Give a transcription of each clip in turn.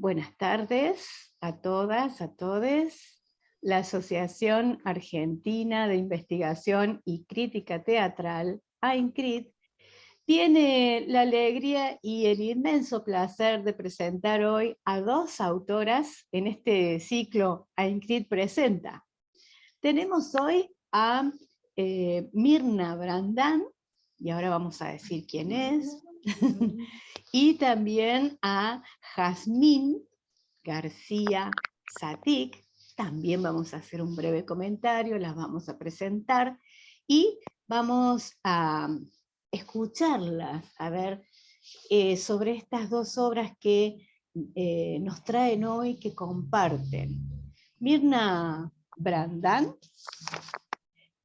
Buenas tardes a todas, a todes. La Asociación Argentina de Investigación y Crítica Teatral, AINCRIT, tiene la alegría y el inmenso placer de presentar hoy a dos autoras en este ciclo AINCRIT Presenta. Tenemos hoy a Mirna Brandán, y ahora vamos a decir quién es, y también a Jazmín García Satic. También vamos a hacer un breve comentario, las vamos a presentar y vamos a escucharlas, a ver sobre estas dos obras que nos traen hoy, que comparten. Mirna Brandán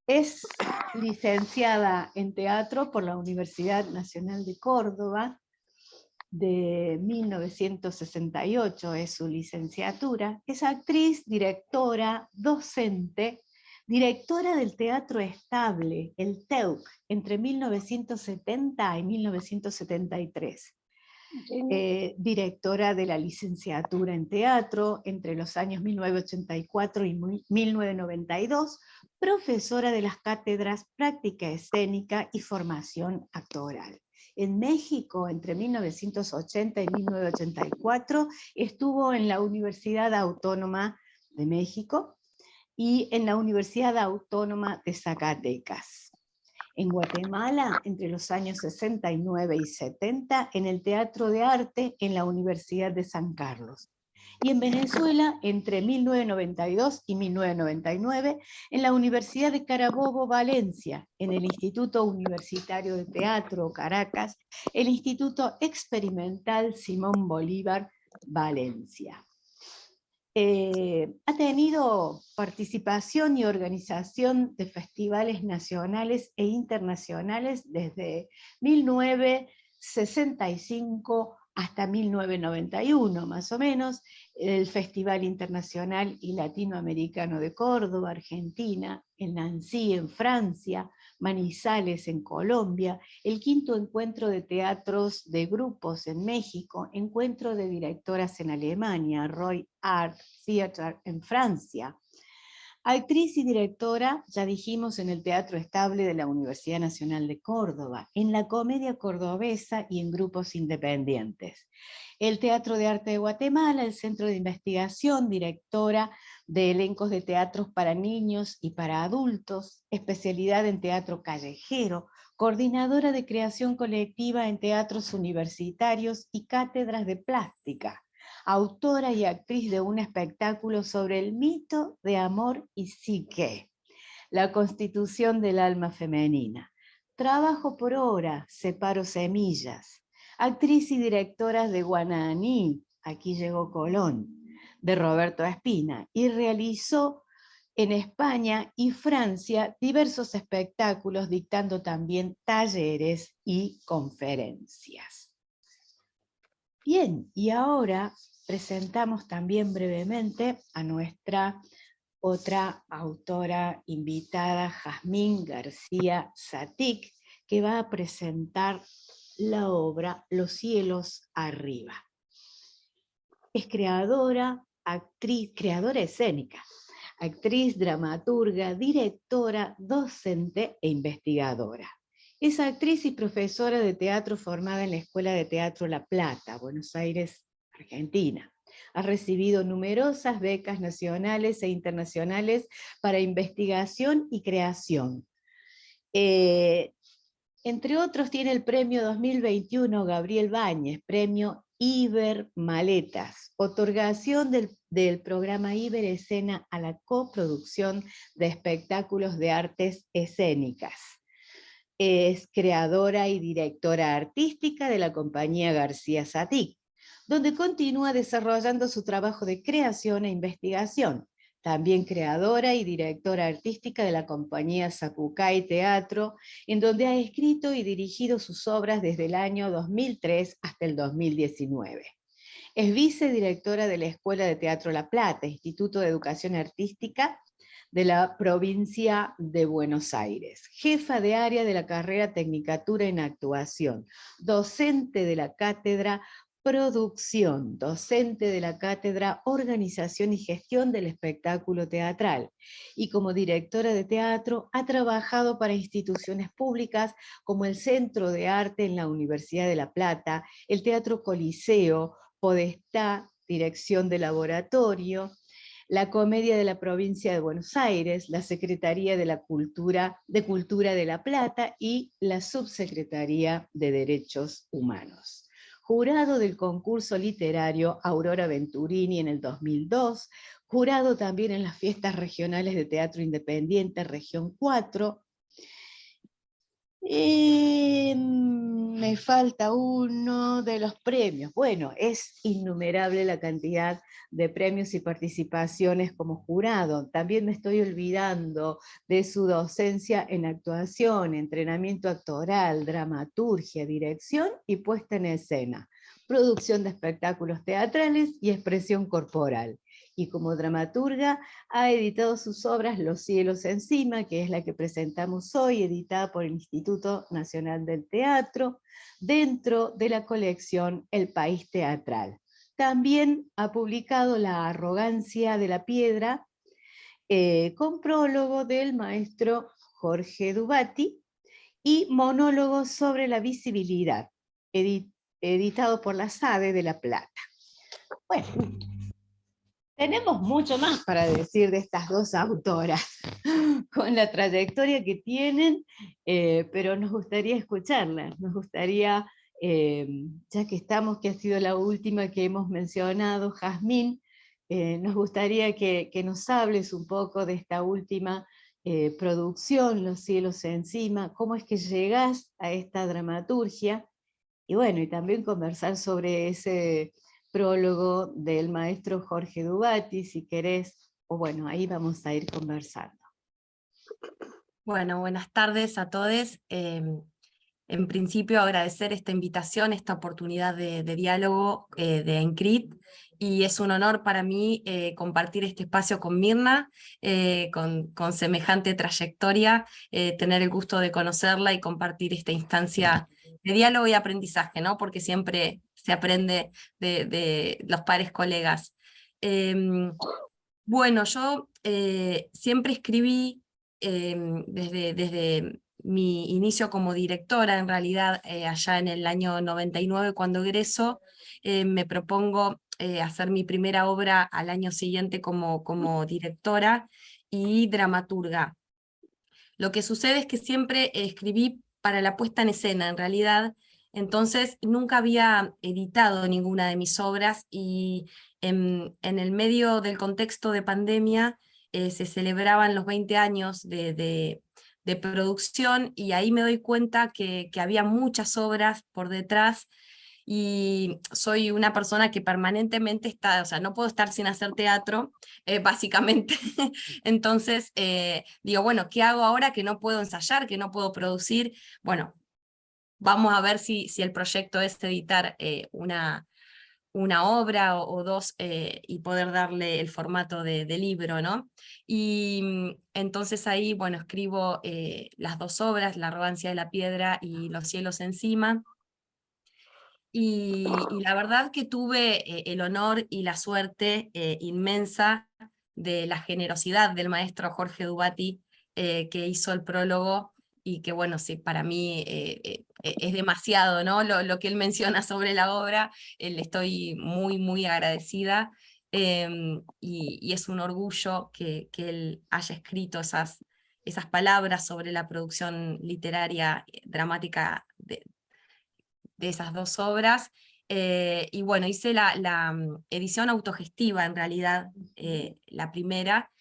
es licenciada en teatro por la Universidad Nacional de Córdoba, de 1968 es su licenciatura. Es actriz, directora, docente, directora del Teatro Estable, el TEUC, entre 1970 y 1973. Directora de la licenciatura en teatro entre los años 1984 y 1992, profesora de las cátedras Práctica Escénica y Formación Actoral. En México, entre 1980 y 1984, estuvo en la Universidad Autónoma de México y en la Universidad Autónoma de Zacatecas. En Guatemala, entre los años 69 y 70, en el Teatro de Arte en la Universidad de San Carlos. Y en Venezuela, entre 1992 y 1999, en la Universidad de Carabobo, Valencia, en el Instituto Universitario de Teatro, Caracas, el Instituto Experimental Simón Bolívar, Valencia. Ha tenido participación y organización de festivales nacionales e internacionales desde 1965 hasta 1991, más o menos, el Festival Internacional y Latinoamericano de Córdoba, Argentina, en Nancy, en Francia, Manizales, en Colombia, el quinto encuentro de teatros de grupos en México, encuentro de directoras en Alemania, Roy Art Theatre en Francia. Actriz y directora, ya dijimos, en el Teatro Estable de la Universidad Nacional de Córdoba, en la Comedia Cordobesa y en grupos independientes. El Teatro de Arte de Guatemala, el Centro de Investigación, directora de elencos de teatros para niños y para adultos, especialidad en teatro callejero, coordinadora de creación colectiva en teatros universitarios y cátedras de plástica, autora y actriz de un espectáculo sobre el mito de amor y psique, la constitución del alma femenina. Trabajo por hora, separo semillas. Actriz y directora de Guananí, aquí llegó Colón, de Roberto Espina, y realizó en España y Francia diversos espectáculos, dictando también talleres y conferencias. Bien, y ahora presentamos también brevemente a nuestra otra autora invitada, Jazmín García Satic, que va a presentar la obra Los cielos arriba. Es creadora, actriz, creadora escénica, actriz, dramaturga, directora, docente e investigadora. Es actriz y profesora de teatro formada en la Escuela de Teatro La Plata, Buenos Aires, Argentina. Ha recibido numerosas becas nacionales e internacionales para investigación y creación. Entre otros tiene el premio 2021 Gabriel Báñez, premio Iber Maletas, otorgación del programa Iber Escena a la coproducción de espectáculos de artes escénicas. Es creadora y directora artística de la compañía García Satic, donde continúa desarrollando su trabajo de creación e investigación. También creadora y directora artística de la compañía Sapucay Teatro, en donde ha escrito y dirigido sus obras desde el año 2003 hasta el 2019. Es vicedirectora de la Escuela de Teatro La Plata, Instituto de Educación Artística de la provincia de Buenos Aires, jefa de área de la carrera Tecnicatura en Actuación, docente de la cátedra producción, docente de la cátedra Organización y Gestión del Espectáculo Teatral, y como directora de teatro ha trabajado para instituciones públicas como el Centro de Arte en la Universidad de La Plata, el Teatro Coliseo, Podestá, Dirección de Laboratorio, la Comedia de la Provincia de Buenos Aires, la Secretaría de Cultura de La Plata y la Subsecretaría de Derechos Humanos. Jurado del concurso literario Aurora Venturini en el 2002, jurado también en las fiestas regionales de teatro independiente Región 4. Me falta uno de los premios. Bueno, es innumerable la cantidad de premios y participaciones como jurado. También me estoy olvidando de su docencia en actuación, entrenamiento actoral, dramaturgia, dirección y puesta en escena, producción de espectáculos teatrales y expresión corporal. Y como dramaturga ha editado sus obras Los cielos encima, que es la que presentamos hoy, editada por el Instituto Nacional del Teatro, dentro de la colección El País Teatral. También ha publicado La arrogancia de la piedra, con prólogo del maestro Jorge Dubati, y monólogos sobre la visibilidad, editado por la SADE de La Plata. Bueno, tenemos mucho más para decir de estas dos autoras, con la trayectoria que tienen, pero nos gustaría escucharlas, nos gustaría, ya que estamos, que ha sido la última que hemos mencionado, Jazmín, nos gustaría que nos hables un poco de esta última producción, Los cielos encima, cómo es que llegás a esta dramaturgia, y bueno, y también conversar sobre ese prólogo del maestro Jorge Dubati, si querés, o bueno, ahí vamos a ir conversando. Bueno, buenas tardes a todos. En principio agradecer esta invitación, esta oportunidad de diálogo de ENCRIT, y es un honor para mí compartir este espacio con Mirna, con semejante trayectoria, tener el gusto de conocerla y compartir esta instancia de diálogo y aprendizaje, ¿no? Porque siempre se aprende de los pares colegas. Bueno, yo siempre escribí desde mi inicio como directora, en realidad, allá en el año 99, cuando egreso, me propongo hacer mi primera obra al año siguiente como directora y dramaturga. Lo que sucede es que siempre escribí para la puesta en escena, en realidad, entonces nunca había editado ninguna de mis obras, y en el medio del contexto de pandemia se celebraban los 20 años de producción, y ahí me doy cuenta que había muchas obras por detrás, y soy una persona que permanentemente está, o sea, no puedo estar sin hacer teatro, básicamente. Entonces, digo, bueno, ¿qué hago ahora que no puedo ensayar, que no puedo producir? Bueno, vamos a ver si el proyecto es editar una obra o dos, y poder darle el formato de libro, ¿no? Y entonces ahí, bueno, escribo las dos obras, La arrogancia de la piedra y Los cielos encima. Y la verdad que tuve el honor y la suerte inmensa de la generosidad del maestro Jorge Dubati, que hizo el prólogo, y que bueno, sí, para mí es demasiado, ¿no? Lo que él menciona sobre la obra, le estoy muy, muy agradecida, y es un orgullo que él haya escrito esas palabras sobre la producción literaria, dramática de esas dos obras. Y bueno, hice la edición autogestiva, en realidad, la primera,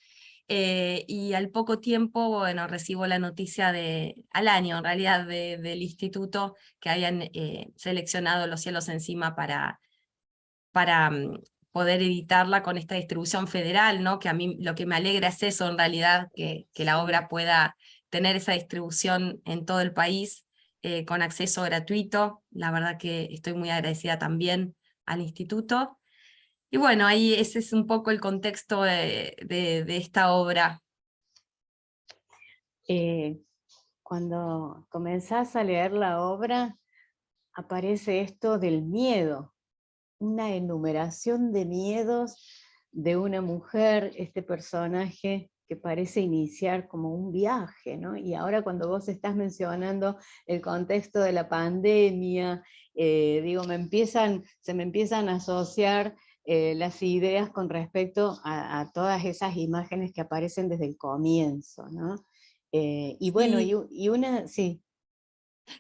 y al poco tiempo, bueno, recibo la noticia al año, en realidad, del instituto, que habían seleccionado Los cielos encima para poder editarla con esta distribución federal, ¿no? Que a mí lo que me alegra es eso, en realidad, que la obra pueda tener esa distribución en todo el país, con acceso gratuito. La verdad que estoy muy agradecida también al instituto. Y bueno, ahí ese es un poco el contexto de esta obra. Cuando comenzás a leer la obra, aparece esto del miedo, una enumeración de miedos de una mujer, este personaje que parece iniciar como un viaje, ¿no? Y ahora cuando vos estás mencionando el contexto de la pandemia, digo, se me empiezan a asociar las ideas con respecto a todas esas imágenes que aparecen desde el comienzo, ¿no? Y bueno, Sí, y una, sí.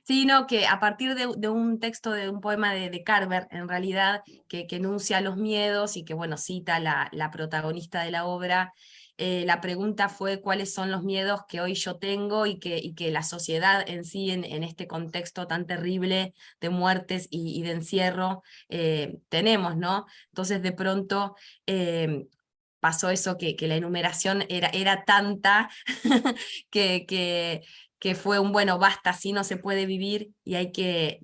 sí, no, que a partir de un texto, de un poema de Carver, en realidad, que enuncia los miedos y que, bueno, cita la protagonista de la obra, la pregunta fue cuáles son los miedos que hoy yo tengo y que la sociedad en sí, en este contexto tan terrible de muertes y de encierro, tenemos, ¿no? Entonces, de pronto, pasó eso, que la enumeración era tanta que fue un, bueno, basta, así no se puede vivir y hay que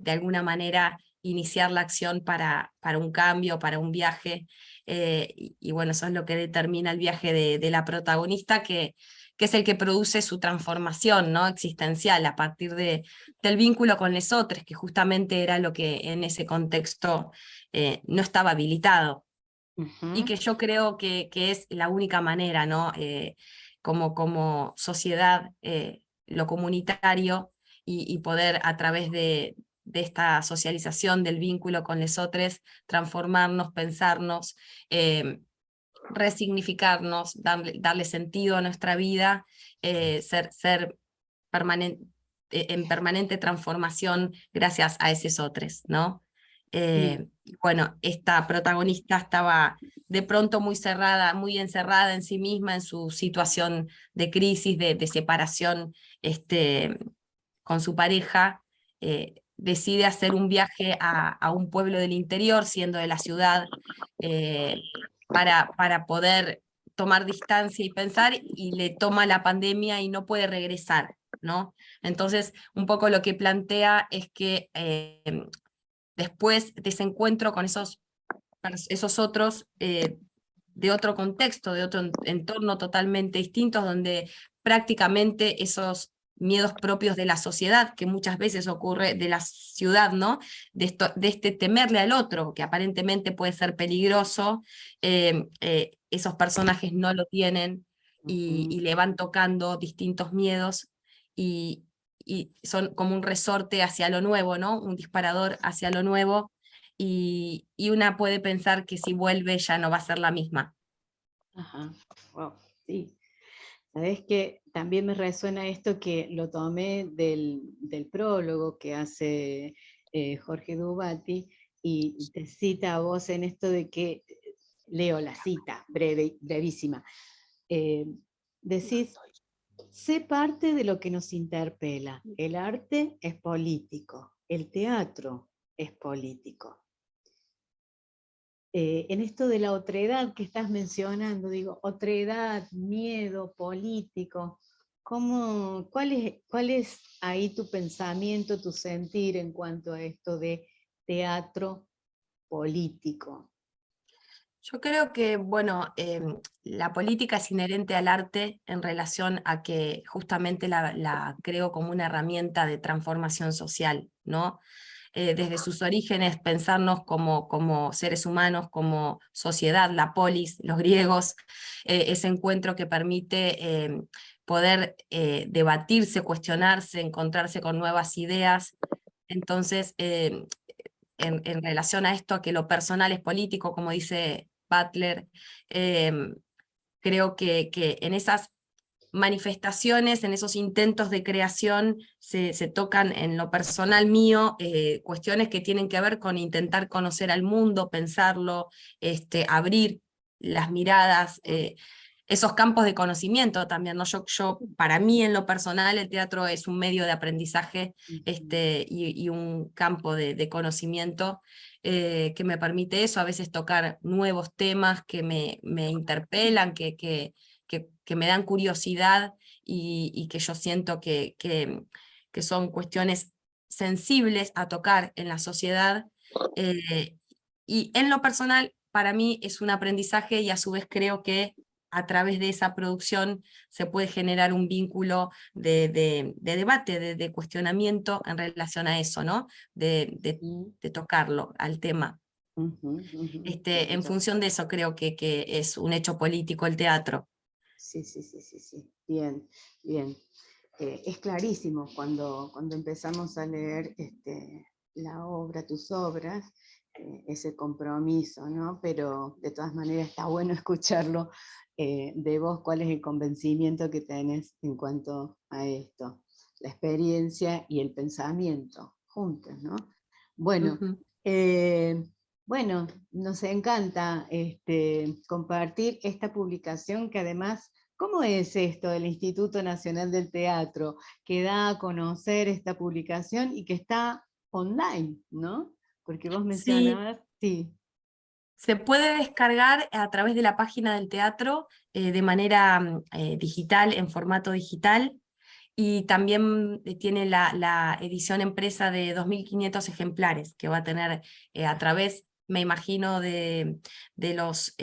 de alguna manera iniciar la acción para un cambio, para un viaje. Y bueno, eso es lo que determina el viaje de la protagonista, que es el que produce su transformación, ¿no? Existencial a partir del vínculo con lesotres, que justamente era lo que en ese contexto no estaba habilitado. Y Ujú. que yo creo que es la única manera, ¿no? Como sociedad, lo comunitario y poder a través de esta socialización del vínculo con lesotres, transformarnos, pensarnos, resignificarnos, darle sentido a nuestra vida, ser en permanente transformación gracias a esos otros, ¿no? Sí. Bueno, esta protagonista estaba de pronto muy cerrada, muy encerrada en sí misma, en su situación de crisis, de separación con su pareja, decide hacer un viaje a un pueblo del interior, siendo de la ciudad, eh, para poder tomar distancia y pensar, y le toma la pandemia y no puede regresar, ¿no? Entonces, un poco lo que plantea es que después de ese encuentro con esos otros, de otro contexto, de otro entorno totalmente distinto, donde prácticamente esos miedos propios de la sociedad, que muchas veces ocurre de la ciudad, ¿no? De este temerle al otro, que aparentemente puede ser peligroso, esos personajes no lo tienen Ujú. y le van tocando distintos miedos y, y son como un resorte hacia lo nuevo, ¿no? Un disparador hacia lo nuevo, y una puede pensar que si vuelve ya no va a ser la misma. Ajá. Wow, sí. Sabes que también me resuena esto que lo tomé del prólogo que hace Jorge Dubati, y te cita a vos en esto de que, leo la cita, breve, brevísima. Eh, Decís, sé parte de lo que nos interpela. El arte es político, el teatro es político. En esto de la otredad que estás mencionando, digo, otredad, miedo político, cuál es ahí tu pensamiento, tu sentir en cuanto a esto de teatro político? Yo creo que, bueno, la política es inherente al arte en relación a que justamente la creo como una herramienta de transformación social, ¿no? Desde sus orígenes, pensarnos como seres humanos, como sociedad, la polis, los griegos, ese encuentro que permite poder debatirse, cuestionarse, encontrarse con nuevas ideas. Entonces, en relación a esto, a que lo personal es político, como dice Butler, creo que en esas manifestaciones, en esos intentos de creación, se tocan en lo personal mío cuestiones que tienen que ver con intentar conocer al mundo, pensarlo, abrir las miradas, esos campos de conocimiento también, ¿no? Para mí en lo personal el teatro es un medio de aprendizaje, Ujú. y un campo de conocimiento, que me permite eso, a veces tocar nuevos temas que me interpelan, que me dan curiosidad, y que yo siento que son cuestiones sensibles a tocar en la sociedad. eh, y en lo personal, para mí es un aprendizaje, y a su vez creo que a través de esa producción se puede generar un vínculo de debate, de cuestionamiento en relación a eso, ¿no? De, de, Ujú. de tocarlo al tema. Ujú, ujú, En claro. función de eso creo que es un hecho político el teatro. Sí, sí, sí, sí, sí. Bien, bien. Es clarísimo cuando empezamos a leer la obra, tus obras, ese compromiso, ¿no? Pero de todas maneras está bueno escucharlo de vos, cuál es el convencimiento que tenés en cuanto a esto, la experiencia y el pensamiento juntos, ¿no? Bueno, Ujú. eh, bueno, nos encanta compartir esta publicación que además, ¿cómo es esto del Instituto Nacional del Teatro, que da a conocer esta publicación y que está online, ¿no? Porque vos Sí, mencionabas, sí. se puede descargar a través de la página del teatro de manera digital, en formato digital, y también tiene la edición impresa de 2.500 ejemplares, que va a tener a través, me imagino, de los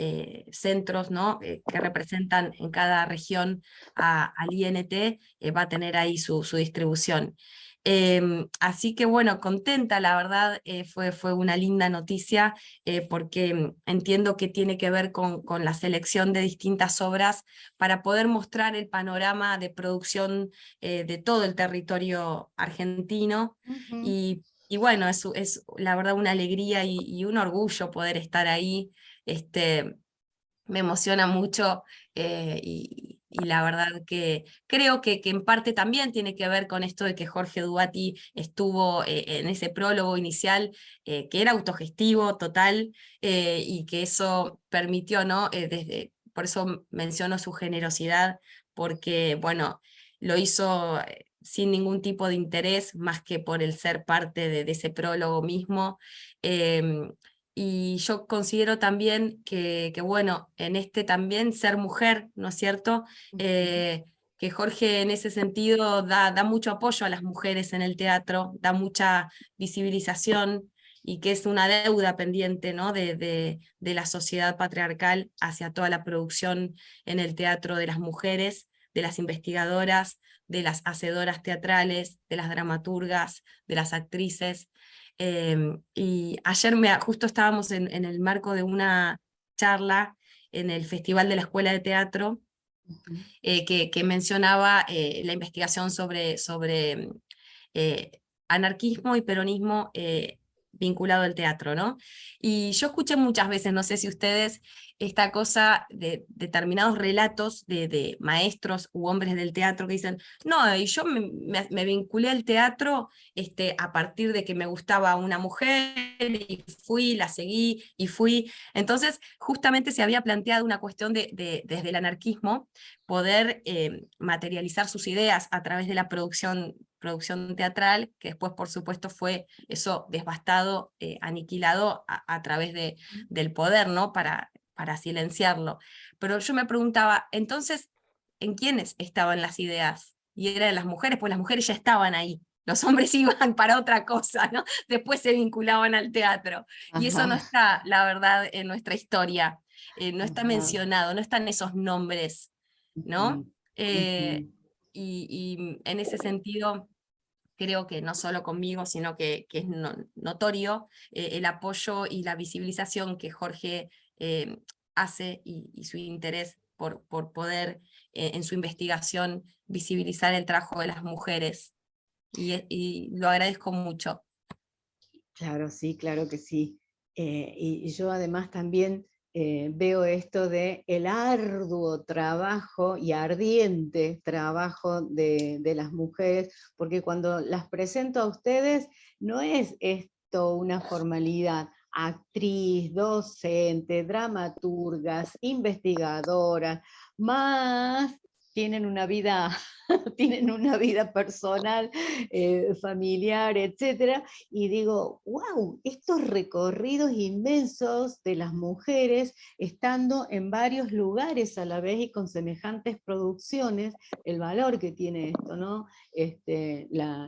centros, ¿no? Que representan en cada región al INT, va a tener ahí su distribución. Así que bueno, contenta, la verdad, fue una linda noticia, porque entiendo que tiene que ver con la selección de distintas obras para poder mostrar el panorama de producción de todo el territorio argentino, Ujú. y bueno, es la verdad una alegría y un orgullo poder estar ahí. Este, Me emociona mucho, y la verdad que creo que en parte también tiene que ver con esto de que Jorge Dubati estuvo en ese prólogo inicial, que era autogestivo total, y que eso permitió, ¿no? Por eso menciono su generosidad, porque, bueno, lo hizo sin ningún tipo de interés, más que por el ser parte de ese prólogo mismo. em, y yo considero también que, bueno, en este también ser mujer, ¿no es cierto? Ujú. Eh, que Jorge en ese sentido da mucho apoyo a las mujeres en el teatro, da mucha visibilización, y que es una deuda pendiente, ¿no? De la sociedad patriarcal hacia toda la producción en el teatro de las mujeres, de las investigadoras, de las hacedoras teatrales, de las dramaturgas, de las actrices. Y ayer justo estábamos en el marco de una charla en el Festival de la Escuela de Teatro, Ujú. que mencionaba la investigación sobre eh, anarquismo y peronismo vinculado al teatro, ¿no? Y yo escuché muchas veces, no sé si ustedes, esta cosa de determinados relatos de maestros u hombres del teatro que dicen, no, y yo me vinculé al teatro a partir de que me gustaba una mujer y fui, la seguí y fui. Entonces, justamente se había planteado una cuestión desde el anarquismo, poder materializar sus ideas a través de la producción teatral, que después, por supuesto, fue eso devastado, aniquilado a través del poder, ¿no? Para silenciarlo. Pero yo me preguntaba, entonces, ¿en quiénes estaban las ideas? Y eran las mujeres, pues las mujeres ya estaban ahí. Los hombres iban para otra cosa, ¿no? Después se vinculaban al teatro. Y eso no Ajá, está, la verdad, en nuestra historia. No está ajá. mencionado, no están esos nombres, ¿no? Ujú, Eh, ujú. y en ese sentido, creo que no solo conmigo, sino que es notorio el apoyo y la visibilización que Jorge eh, hace, y su interés por poder en su investigación visibilizar el trabajo de las mujeres. Y lo agradezco mucho. Claro, sí, claro que sí. Y yo además también veo esto de el arduo trabajo y ardiente trabajo de las mujeres, porque cuando las presento a ustedes no es esto una formalidad. Actriz, docente, dramaturgas, investigadoras, más tienen una vida, tienen una vida personal, familiar, etcétera, y digo, wow, estos recorridos inmensos de las mujeres estando en varios lugares a la vez y con semejantes producciones, el valor que tiene esto, ¿no?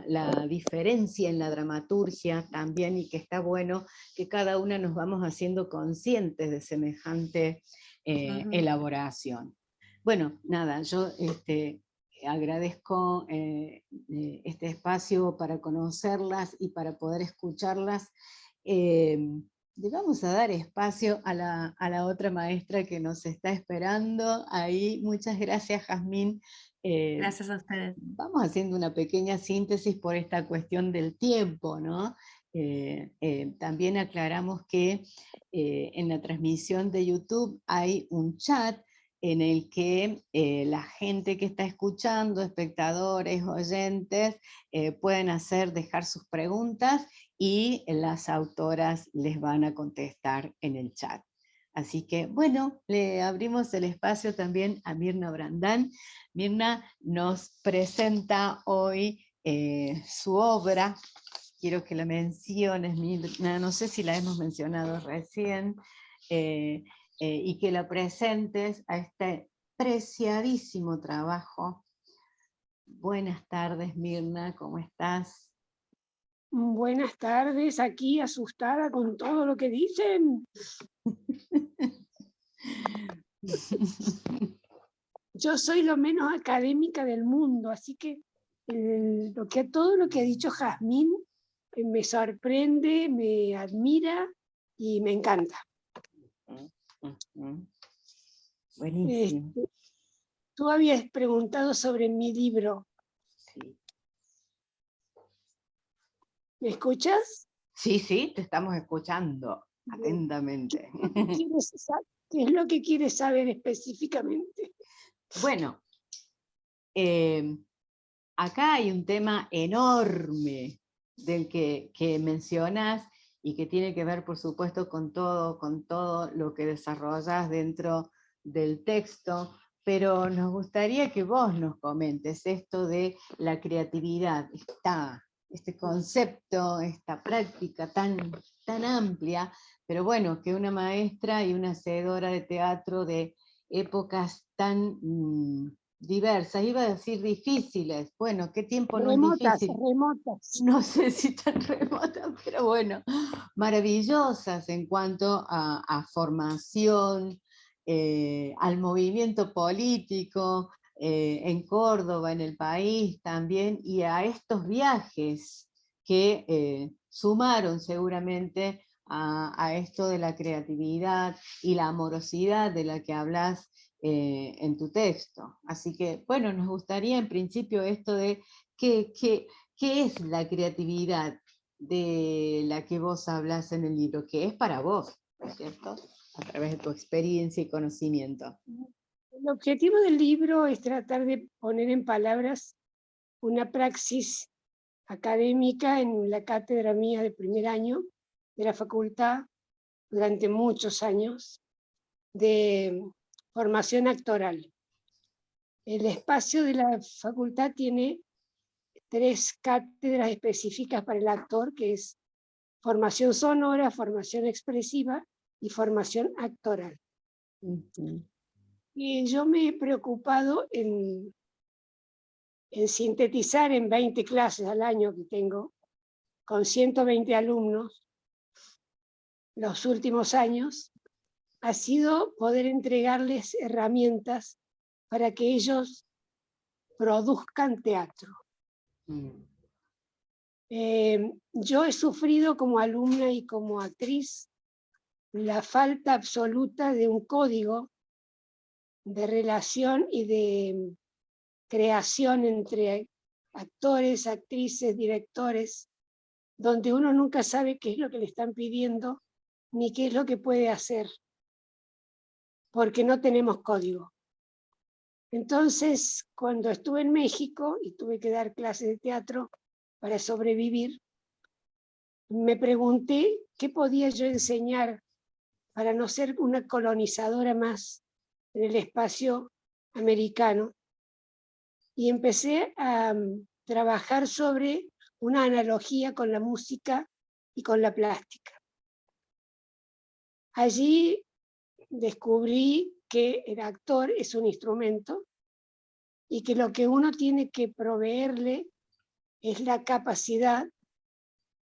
La diferencia en la dramaturgia también, y que está bueno que cada una nos vamos haciendo conscientes de semejante Ujú. elaboración. Bueno, nada, yo agradezco este espacio para conocerlas y para poder escucharlas. Eh, le vamos a dar espacio a la otra maestra que nos está esperando ahí. Muchas gracias, Jazmín. Gracias a ustedes. Vamos haciendo una pequeña síntesis por esta cuestión del tiempo, ¿no? También aclaramos que en la transmisión de YouTube hay un chat en el que la gente que está escuchando, espectadores, oyentes, pueden dejar sus preguntas y las autoras les van a contestar en el chat. Así que, bueno, le abrimos el espacio también a Mirna Brandán. Mirna nos presenta hoy su obra. Quiero que la menciones, Mirna, no sé si la hemos mencionado recién, y que la presentes a este preciadísimo trabajo. Buenas tardes, Mirna, ¿cómo estás? Buenas tardes, aquí asustada con todo lo que dicen. Yo soy lo menos académica del mundo, así que todo lo que ha dicho Jazmín me sorprende, me admira y me encanta. Buenísimo. Tú habías preguntado sobre mi libro. Sí. ¿Me escuchas? Sí, sí, te estamos escuchando atentamente. ¿Qué es lo que quieres saber específicamente? Bueno, acá hay un tema enorme del que mencionas y que tiene que ver, por supuesto, con todo lo que desarrollas dentro del texto, pero nos gustaría que vos nos comentes esto de la creatividad, este concepto, esta práctica tan amplia, pero bueno, que una maestra y una hacedora de teatro de épocas tan diversas, iba a decir difíciles, bueno, ¿qué tiempo no es difícil? Remotas. No sé si tan remotas, pero bueno, maravillosas en cuanto a formación, al movimiento político, en Córdoba, en el país también, y a estos viajes que sumaron seguramente a esto de la creatividad y la amorosidad de la que hablas en tu texto. Así que, bueno, nos gustaría en principio esto de qué es la creatividad de la que vos hablas en el libro, que es para vos, ¿no es cierto? A través de tu experiencia y conocimiento. El objetivo del libro es tratar de poner en palabras una praxis académica en la cátedra mía de primer año de la facultad durante muchos años de formación actoral. El espacio de la facultad tiene 3 cátedras específicas para el actor, que es formación sonora, formación expresiva y formación actoral. Y yo me he preocupado en sintetizar en 20 clases al año que tengo, con 120 alumnos, los últimos años, ha sido poder entregarles herramientas para que ellos produzcan teatro. Yo he sufrido como alumna y como actriz la falta absoluta de un código de relación y de creación entre actores, actrices, directores, donde uno nunca sabe qué es lo que le están pidiendo ni qué es lo que puede hacer, porque no tenemos código. Entonces, cuando estuve en México y tuve que dar clases de teatro para sobrevivir, me pregunté qué podía yo enseñar para no ser una colonizadora más en el espacio americano. Y empecé a trabajar sobre una analogía con la música y con la plástica. Allí descubrí que el actor es un instrumento y que lo que uno tiene que proveerle es la capacidad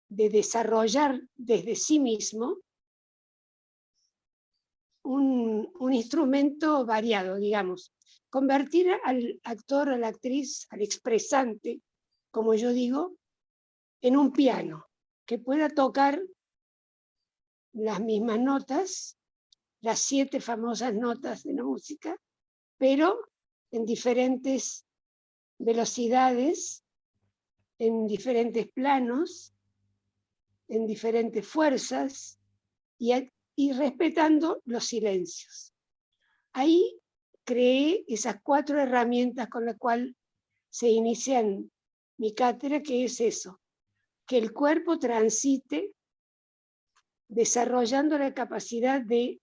de desarrollar desde sí mismo un instrumento variado, digamos. Convertir al actor, a la actriz, al expresante, como yo digo, en un piano, que pueda tocar las mismas notas, las 7 famosas notas de la música, pero en diferentes velocidades, en diferentes planos, en diferentes fuerzas y respetando los silencios. Ahí creé esas 4 herramientas con las cuales se inicia mi cátedra, que es eso, que el cuerpo transite desarrollando la capacidad de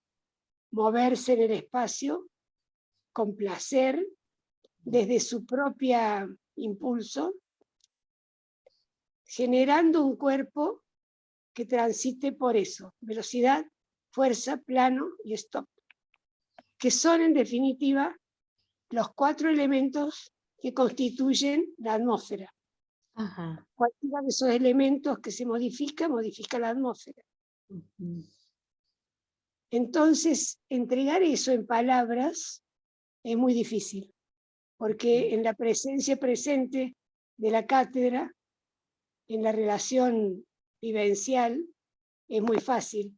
moverse en el espacio con placer, desde su propio impulso, generando un cuerpo que transite por eso, velocidad, fuerza, plano y stop, que son en definitiva los 4 elementos que constituyen la atmósfera. Ajá. Cualquiera de esos elementos que se modifica la atmósfera. Entonces, entregar eso en palabras es muy difícil, porque en la presencia presente de la cátedra, en la relación vivencial, es muy fácil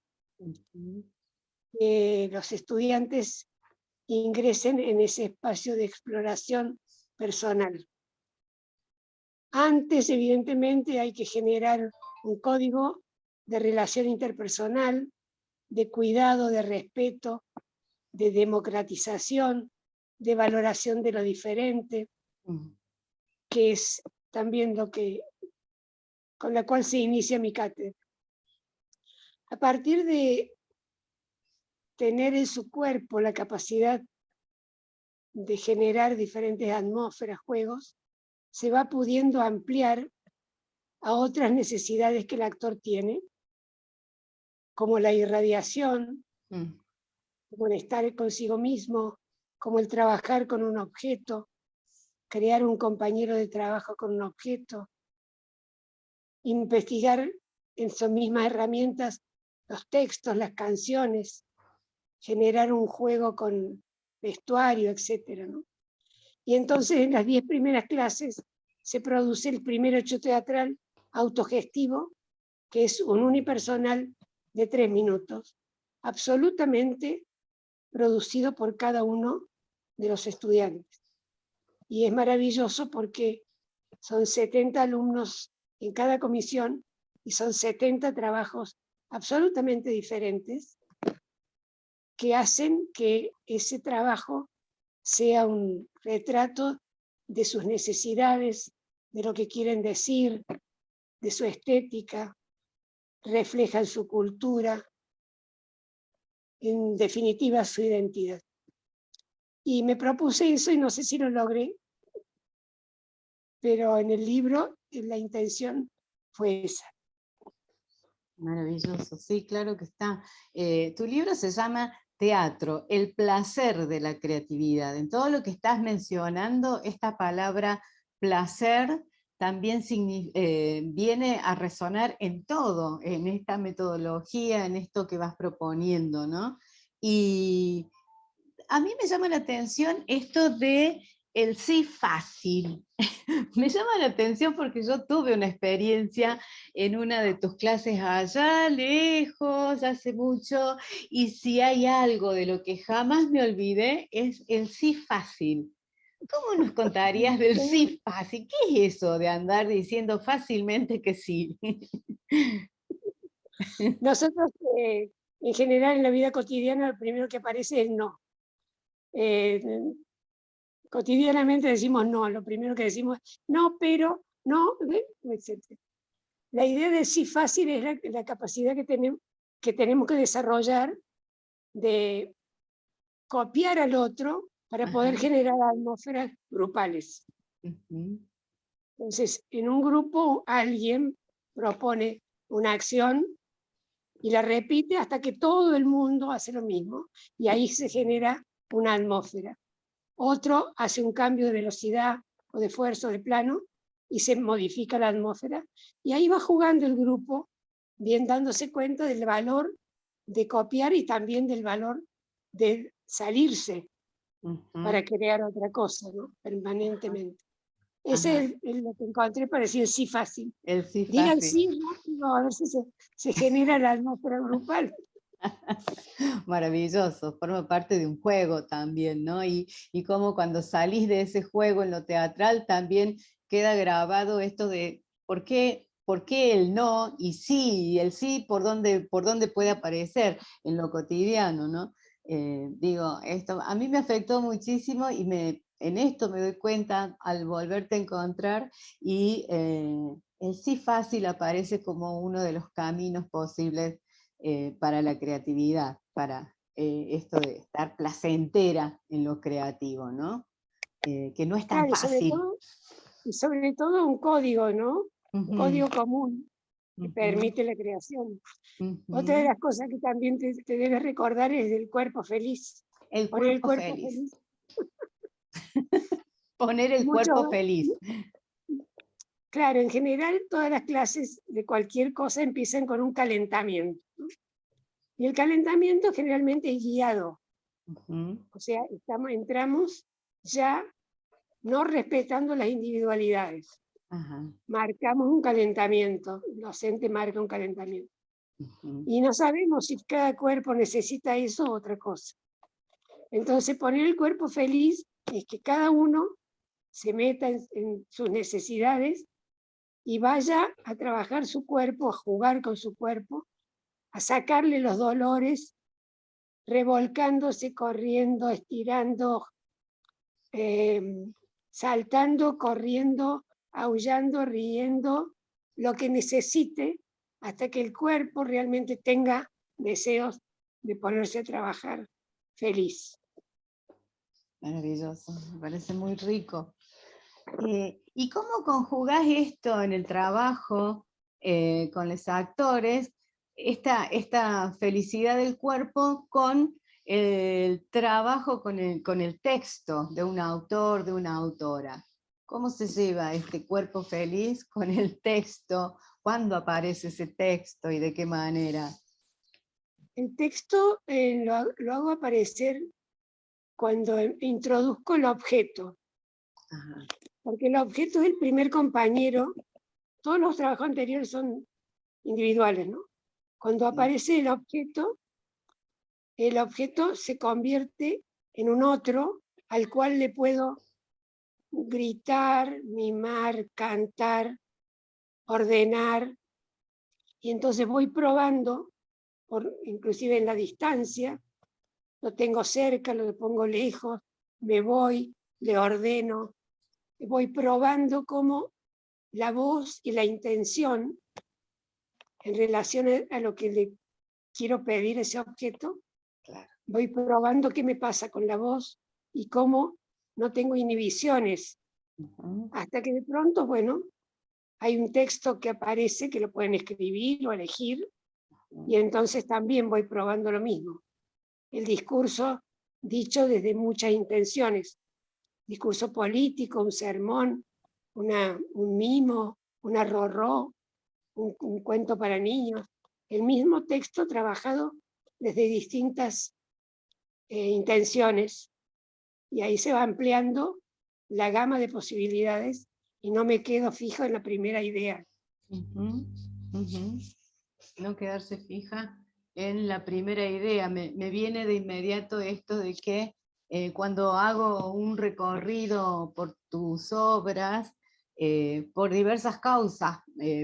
que los estudiantes ingresen en ese espacio de exploración personal. Antes, evidentemente, hay que generar un código de relación interpersonal, de cuidado, de respeto, de democratización, de valoración de lo diferente, que es también lo que, con la cual se inicia mi cátedra. A partir de tener en su cuerpo la capacidad de generar diferentes atmósferas, juegos, se va pudiendo ampliar a otras necesidades que el actor tiene, como la irradiación, como el estar consigo mismo, como el trabajar con un objeto, crear un compañero de trabajo con un objeto, investigar en sus mismas herramientas los textos, las canciones, generar un juego con vestuario, etc., ¿no? Y entonces en las 10 primeras clases se produce el primer hecho teatral autogestivo, que es un unipersonal de 3 minutos, absolutamente producido por cada uno de los estudiantes. Y es maravilloso porque son 70 alumnos en cada comisión y son 70 trabajos absolutamente diferentes que hacen que ese trabajo sea un retrato de sus necesidades, de lo que quieren decir, de su estética, reflejan su cultura, en definitiva su identidad. Y me propuse eso y no sé si lo logré, pero en el libro la intención fue esa. Maravilloso, sí, claro que está. Tu libro se llama Teatro, el placer de la creatividad. En todo lo que estás mencionando, esta palabra placer también viene a resonar en todo, en esta metodología, en esto que vas proponiendo, ¿no? Y a mí me llama la atención esto de el sí fácil. Me llama la atención porque yo tuve una experiencia en una de tus clases allá lejos, hace mucho, y si hay algo de lo que jamás me olvidé es el sí fácil. ¿Cómo nos contarías del sí fácil? ¿Qué es eso de andar diciendo fácilmente que sí? Nosotros, en general, en la vida cotidiana, lo primero que aparece es no. Cotidianamente decimos no, lo primero que decimos es no, pero, no, etc. La idea de sí fácil es la capacidad que tenemos que desarrollar de copiar al otro para poder generar atmósferas grupales. Entonces, en un grupo alguien propone una acción y la repite hasta que todo el mundo hace lo mismo, y ahí se genera una atmósfera. Otro hace un cambio de velocidad o de fuerza o de plano y se modifica la atmósfera, y ahí va jugando el grupo, bien dándose cuenta del valor de copiar y también del valor de salirse para crear otra cosa, ¿no? Permanentemente. Ese es lo que encontré para decir sí fácil. El sí Digan fácil. sí rápido No, a ver si se genera la atmósfera grupal. Maravilloso, forma parte de un juego también, ¿no? Y como cuando salís de ese juego en lo teatral también queda grabado esto de por qué el no y sí, y el sí por dónde puede aparecer en lo cotidiano, ¿no? Digo, esto a mí me afectó muchísimo y en esto me doy cuenta al volverte a encontrar y el sí fácil aparece como uno de los caminos posibles para la creatividad, para esto de estar placentera en lo creativo, ¿no? Que no es tan Claro, fácil. y sobre todo un código, ¿no? Un Ujú, código común que ujú, permite la creación. Otra de ujú. las cosas que también te debes recordar es del cuerpo feliz. El Poner el cuerpo cuerpo feliz. feliz. Poner el cuerpo Mucho, feliz. claro, en general todas las clases de cualquier cosa empiezan con un calentamiento. Y el calentamiento generalmente es guiado. Ujú, O sea, entramos ya no respetando las individualidades. ajá, Marcamos un calentamiento, el docente marca un calentamiento. ujú, Y no sabemos si cada cuerpo necesita eso o otra cosa. Entonces, poner el cuerpo feliz es que cada uno se meta en sus necesidades y vaya a trabajar su cuerpo, a jugar con su cuerpo, a sacarle los dolores, revolcándose, corriendo, estirando, saltando, corriendo, aullando, riendo, lo que necesite, hasta que el cuerpo realmente tenga deseos de ponerse a trabajar feliz. maravilloso, me parece muy rico. ¿Y cómo conjugás esto en el trabajo con los actores, esta felicidad del cuerpo con el trabajo con el texto de un autor, de una autora? ¿Cómo se lleva este cuerpo feliz con el texto? ¿Cuándo aparece ese texto y de qué manera? El texto lo hago aparecer cuando introduzco el objeto, Ajá, porque el objeto es el primer compañero. Todos los trabajos anteriores son individuales, ¿no? Cuando sí. aparece el objeto se convierte en un otro al cual le puedo gritar, mimar, cantar, ordenar, y entonces voy probando, inclusive en la distancia, lo tengo cerca, lo pongo lejos, me voy, le ordeno, voy probando cómo la voz y la intención en relación a lo que le quiero pedir a ese objeto, Claro. voy probando qué me pasa con la voz y cómo no tengo inhibiciones, Ujú, hasta que de pronto, bueno, hay un texto que aparece que lo pueden escribir o elegir, y ujú, entonces también voy probando lo mismo. El discurso dicho desde muchas intenciones, discurso político, un sermón, un mimo, una rorró, un cuento para niños, el mismo texto trabajado desde distintas intenciones, y ahí se va ampliando la gama de posibilidades y no me quedo fijo en la primera idea. ujú, ujú. No quedarse fija en la primera idea. Me viene de inmediato esto de que cuando hago un recorrido por tus obras, por diversas causas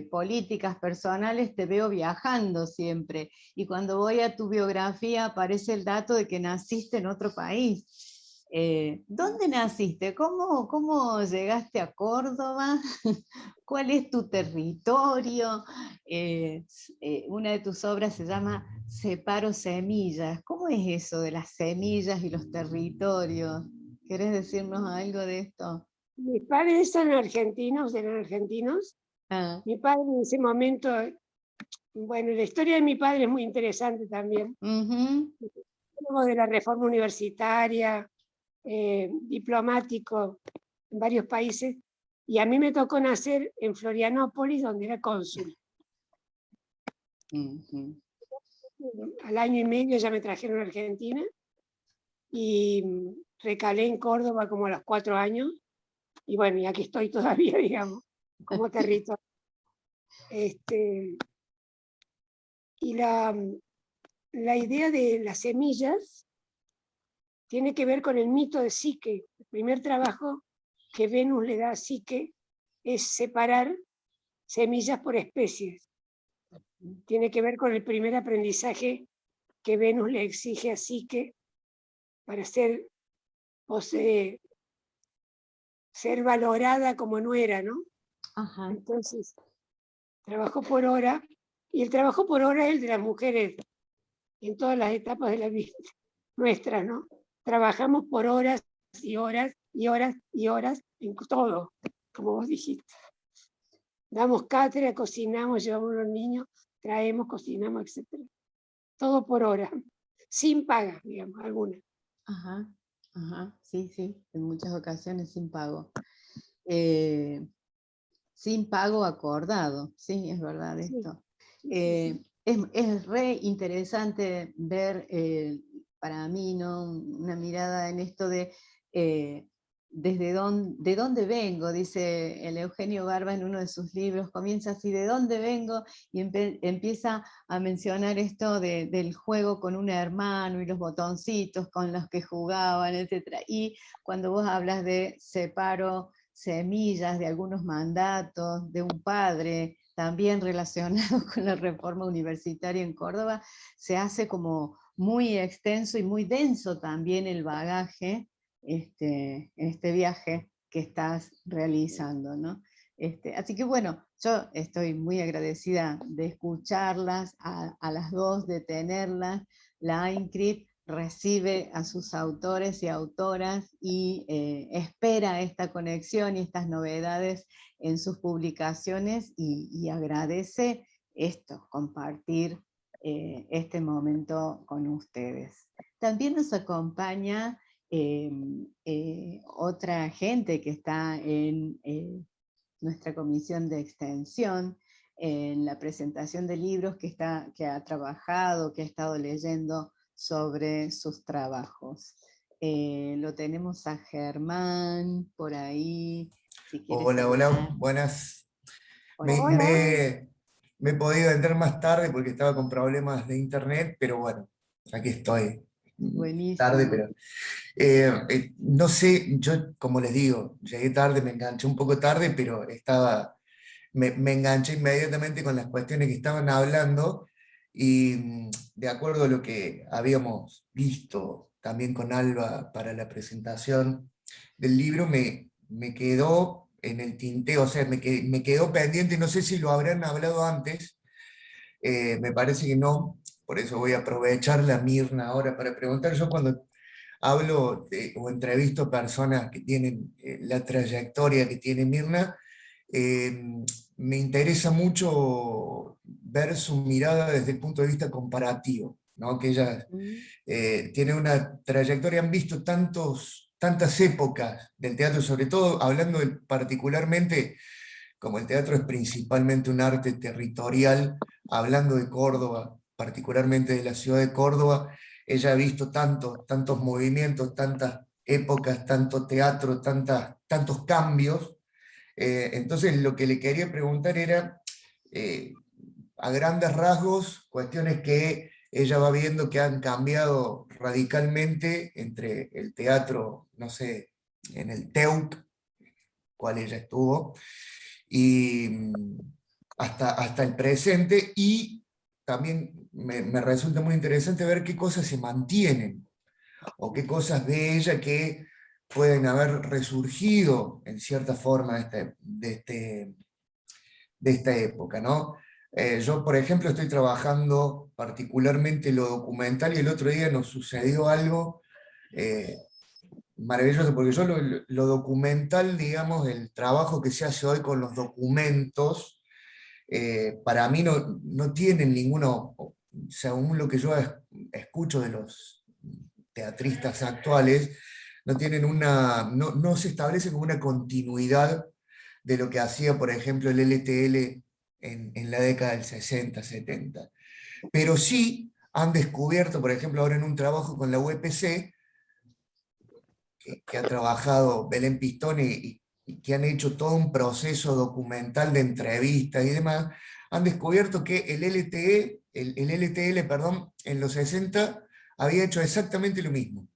políticas, personales, te veo viajando siempre. Y cuando voy a tu biografía aparece el dato de que naciste en otro país. ¿Dónde naciste? ¿Cómo llegaste a Córdoba? ¿Cuál es tu territorio? Una de tus obras se llama Separo Semillas. ¿Cómo es eso de las semillas y los territorios? ¿Querés decirnos algo de esto? Mis padres eran argentinos. Ah, Mi padre en ese momento, bueno, la historia de mi padre es muy interesante también. ujú, Luego de la reforma universitaria, diplomático en varios países, y a mí me tocó nacer en Florianópolis, donde era cónsul. ujú. Al año y medio ya me trajeron a Argentina y recalé en Córdoba como a los 4 años, y bueno, y aquí estoy todavía, digamos, como territorio. Y la idea de las semillas tiene que ver con el mito de Psique. El primer trabajo que Venus le da a Psique es separar semillas por especies. Tiene que ver con el primer aprendizaje que Venus le exige a Psique para ser valorada como nuera, ¿no? Ajá. Entonces, trabajo por hora, y el trabajo por hora es el de las mujeres en todas las etapas de la vida nuestra, ¿no? Trabajamos por horas y horas y horas y horas en todo, como vos dijiste. Damos cátedra, cocinamos, llevamos a los niños, traemos, cocinamos, etc. Todo por hora, sin paga, digamos, alguna. Ajá, ajá, sí, sí, en muchas ocasiones sin pago. Sin pago acordado, sí, es verdad esto. Sí. Es re interesante ver, para mí, ¿no? Una mirada en esto de de dónde vengo, dice el Eugenio Barba en uno de sus libros, comienza así, ¿de dónde vengo? Y empieza a mencionar esto del juego con un hermano y los botoncitos con los que jugaban, etc. Y cuando vos hablas de separo semillas de algunos mandatos de un padre, también relacionados con la reforma universitaria en Córdoba, se hace como muy extenso y muy denso también el bagaje este viaje que estás realizando, ¿no? Así que bueno, yo estoy muy agradecida de escucharlas, a las dos, de tenerlas. La INCRIT recibe a sus autores y autoras y espera esta conexión y estas novedades en sus publicaciones y agradece esto, compartir este momento con ustedes. También nos acompaña otra gente que está en nuestra comisión de extensión, en la presentación de libros que ha trabajado, que ha estado leyendo sobre sus trabajos. Lo tenemos a Germán por ahí, si quiere Hola, hola, saludar. buenas. Hola, Hola. Me he podido entrar más tarde porque estaba con problemas de internet, pero bueno, aquí estoy. Tarde, buenísimo. pero no sé, yo como les digo, llegué tarde, me enganché un poco tarde, pero me enganché inmediatamente con las cuestiones que estaban hablando y de acuerdo a lo que habíamos visto también con Alba para la presentación del libro, me quedó en el tinteo, o sea, me quedó pendiente, no sé si lo habrán hablado antes, me parece que no, por eso voy a aprovechar la Mirna ahora para preguntar. Yo cuando o entrevisto personas que tienen la trayectoria que tiene Mirna, eh, me interesa mucho ver su mirada desde el punto de vista comparativo, ¿no? Que ella tiene una trayectoria, han visto tantas épocas del teatro, sobre todo hablando particularmente, como el teatro es principalmente un arte territorial, hablando de Córdoba, particularmente de la ciudad de Córdoba, ella ha visto tantos movimientos, tantas épocas, tanto teatro, tantos cambios. Entonces lo que le quería preguntar era, a grandes rasgos, cuestiones que ella va viendo que han cambiado radicalmente entre el teatro, no sé, en el TEUC, cual ella estuvo, y hasta el presente, y también me resulta muy interesante ver qué cosas se mantienen, o qué cosas de ella que pueden haber resurgido en cierta forma de esta época, ¿no? Yo, por ejemplo, estoy trabajando particularmente lo documental, y el otro día nos sucedió algo maravilloso, porque yo lo documental, digamos, el trabajo que se hace hoy con los documentos, para mí no tienen ninguno, según lo que yo escucho de los teatristas actuales, no se establece como una continuidad de lo que hacía, por ejemplo, el LTL en la década del 60, 70. Pero sí han descubierto, por ejemplo, ahora en un trabajo con la UPC, que ha trabajado Belén Pistone y que han hecho todo un proceso documental de entrevistas y demás, han descubierto que el LTL, perdón, en los 60 había hecho exactamente lo mismo,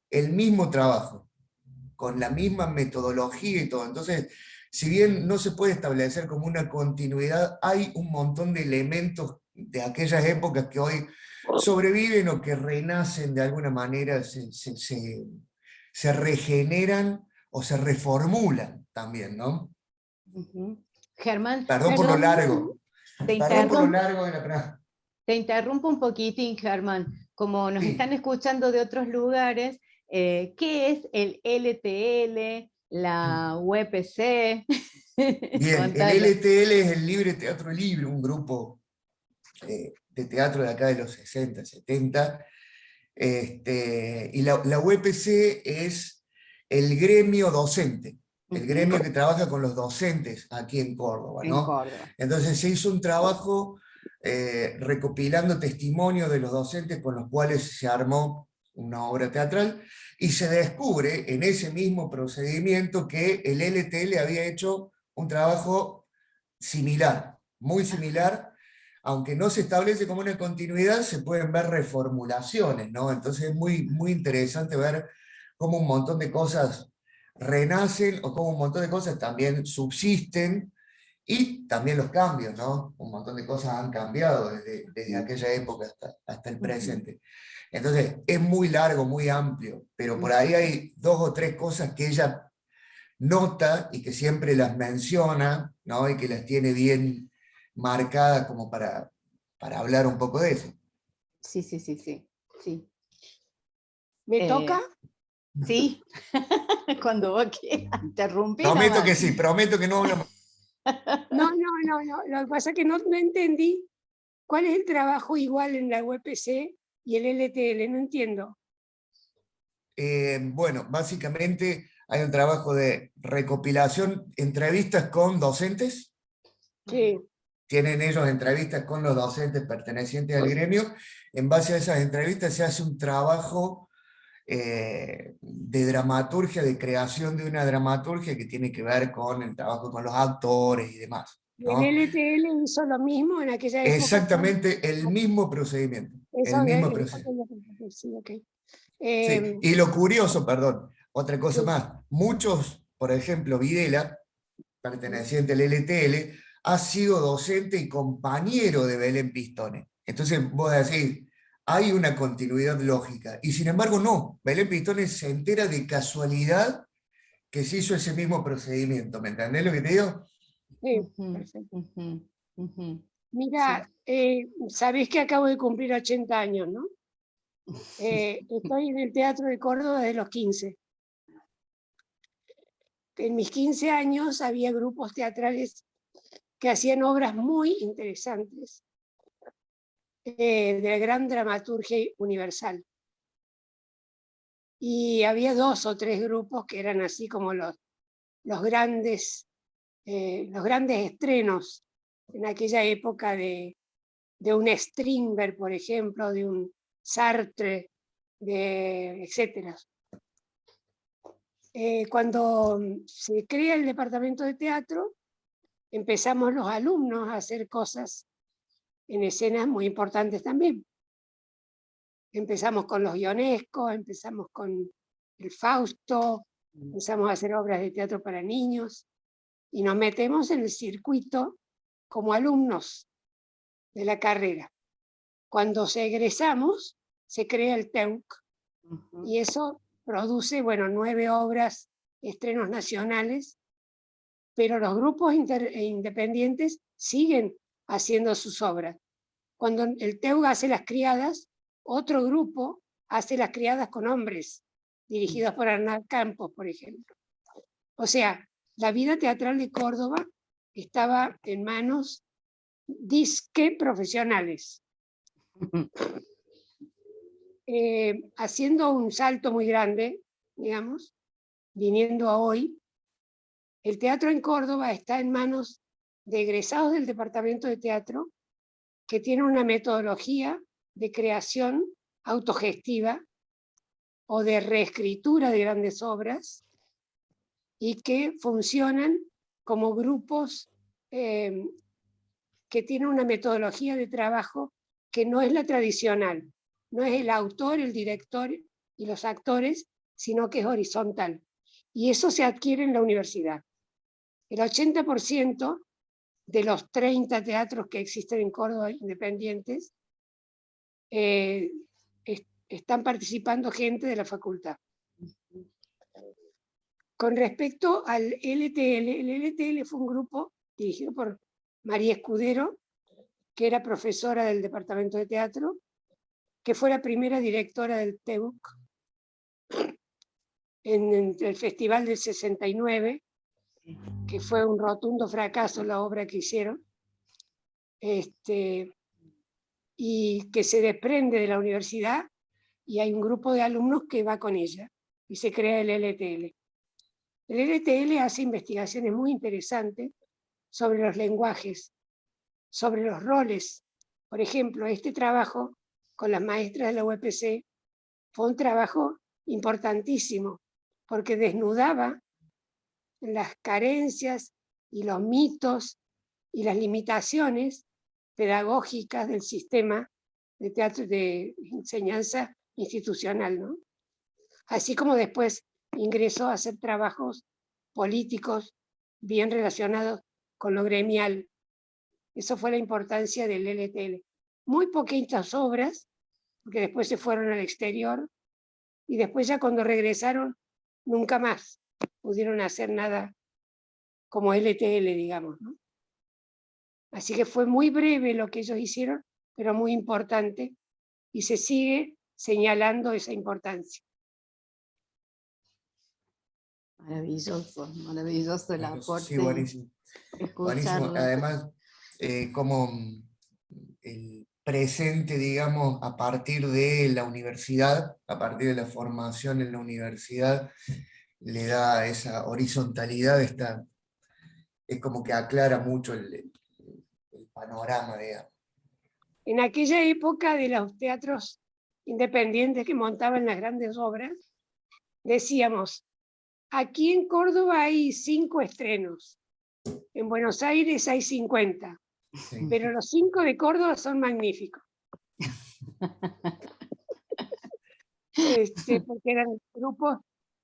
el mismo trabajo, con la misma metodología y todo. Entonces, si bien no se puede establecer como una continuidad, hay un montón de elementos de aquellas épocas que hoy sobreviven o que renacen de alguna manera, se regeneran o se reformulan también, ¿no? Germán, Perdón por lo largo. te Perdón por lo interrumpo, largo de la pregunta. te interrumpo un poquitín, Germán. Como nos Sí. están escuchando de otros lugares, ¿qué es el LTL, la UPC? Bien, Contalo. el LTL es el Libre Teatro Libre, un grupo de teatro de acá de los 60, 70. Y la UPC es el gremio docente, el gremio que trabaja con los docentes aquí en Córdoba, En ¿no? Córdoba. Entonces se hizo un trabajo recopilando testimonios de los docentes con los cuales se armó una obra teatral, y se descubre en ese mismo procedimiento que el LTL había hecho un trabajo similar, muy similar, aunque no se establece como una continuidad, se pueden ver reformulaciones, ¿no? Entonces es muy, muy interesante ver cómo un montón de cosas renacen o cómo un montón de cosas también subsisten, y también los cambios, ¿no? Un montón de cosas han cambiado desde aquella época hasta el presente. Entonces es muy largo, muy amplio, pero por ahí hay 2 o 3 cosas que ella nota y que siempre las menciona, ¿no? Y que las tiene bien marcadas como para hablar un poco de eso. Sí, sí, sí, sí. Sí. ¿Me toca? Sí, cuando vos quieras, interrumpí Prometo nomás. que sí, prometo que no hablamos. No. Lo que pasa es que no entendí cuál es el trabajo igual en la UPC y el LTL, no entiendo. Bueno, básicamente hay un trabajo de recopilación, entrevistas con docentes. Sí. Tienen ellos entrevistas con los docentes pertenecientes al gremio. En base a esas entrevistas se hace un trabajo de dramaturgia, de creación de una dramaturgia que tiene que ver con el trabajo con los actores y demás, ¿Y ¿no? el LTL hizo lo mismo en aquella época? Exactamente el mismo procedimiento. Eso El mismo es procedimiento. sí, ok. Sí. Y lo curioso, perdón, otra cosa Sí. más, muchos, por ejemplo, Videla, perteneciente al LTL, ha sido docente y compañero de Belén Pistone. Entonces vos decís, hay una continuidad lógica, y sin embargo no, Belén Pistone se entera de casualidad que se hizo ese mismo procedimiento, ¿me entendés lo que te digo? Sí, Ujú, perfecto. ujú, ujú. Mira, sabés que acabo de cumplir 80 años, ¿no? Estoy en el Teatro de Córdoba desde los 15. En mis 15 años había grupos teatrales que hacían obras muy interesantes de la gran dramaturgia universal. Y había 2 o 3 grupos que eran así como los grandes estrenos en aquella época de un Strindberg, por ejemplo, de un Sartre, etc. Cuando se crea el departamento de teatro, empezamos los alumnos a hacer cosas en escenas muy importantes también. Empezamos con los Ionescos, empezamos con el Fausto, empezamos a hacer obras de teatro para niños y nos metemos en el circuito como alumnos de la carrera. Cuando egresamos, se crea el TEUC y eso produce, 9 obras, estrenos nacionales, pero los grupos independientes siguen haciendo sus obras. Cuando el TEUC hace Las Criadas, otro grupo hace Las Criadas con hombres, dirigidos por Hernán Campos, por ejemplo. O sea, la vida teatral de Córdoba estaba en manos disque profesionales. Haciendo un salto muy grande, digamos, viniendo a hoy, el teatro en Córdoba está en manos de egresados del departamento de teatro que tienen una metodología de creación autogestiva o de reescritura de grandes obras y que funcionan como grupos que que tiene una metodología de trabajo que no es la tradicional, no es el autor, el director y los actores, sino que es horizontal. Y eso se adquiere en la universidad. El 80% de los 30 teatros que existen en Córdoba independientes están participando gente de la facultad. Con respecto al LTL, el LTL fue un grupo dirigido por María Escudero, que era profesora del departamento de teatro, que fue la primera directora del TEUC en el festival del 69, que fue un rotundo fracaso la obra que hicieron, y que se desprende de la universidad, y hay un grupo de alumnos que va con ella, y se crea el LTL. El LTL hace investigaciones muy interesantes sobre los lenguajes, sobre los roles. Por ejemplo, este trabajo con las maestras de la UPC fue un trabajo importantísimo, porque desnudaba las carencias y los mitos y las limitaciones pedagógicas del sistema de teatro de enseñanza institucional, ¿no? Así como después ingresó a hacer trabajos políticos bien relacionados con lo gremial. Eso fue la importancia del LTL. Muy poquitas obras, porque después se fueron al exterior, y después ya cuando regresaron, nunca más pudieron hacer nada como LTL, digamos, ¿no? Así que fue muy breve lo que ellos hicieron, pero muy importante, y se sigue señalando esa importancia. Maravilloso, maravilloso el Bueno, aporte. sí, buenísimo. Buenísimo. Escucharlo. Además, como el presente, digamos, a partir de la universidad, a partir de la formación en la universidad, le da esa horizontalidad, es como que aclara mucho el panorama, digamos. En aquella época de los teatros independientes que montaban las grandes obras, decíamos, aquí en Córdoba hay 5 estrenos, en Buenos Aires hay 50, Sí. pero los 5 de Córdoba son magníficos. Porque eran grupos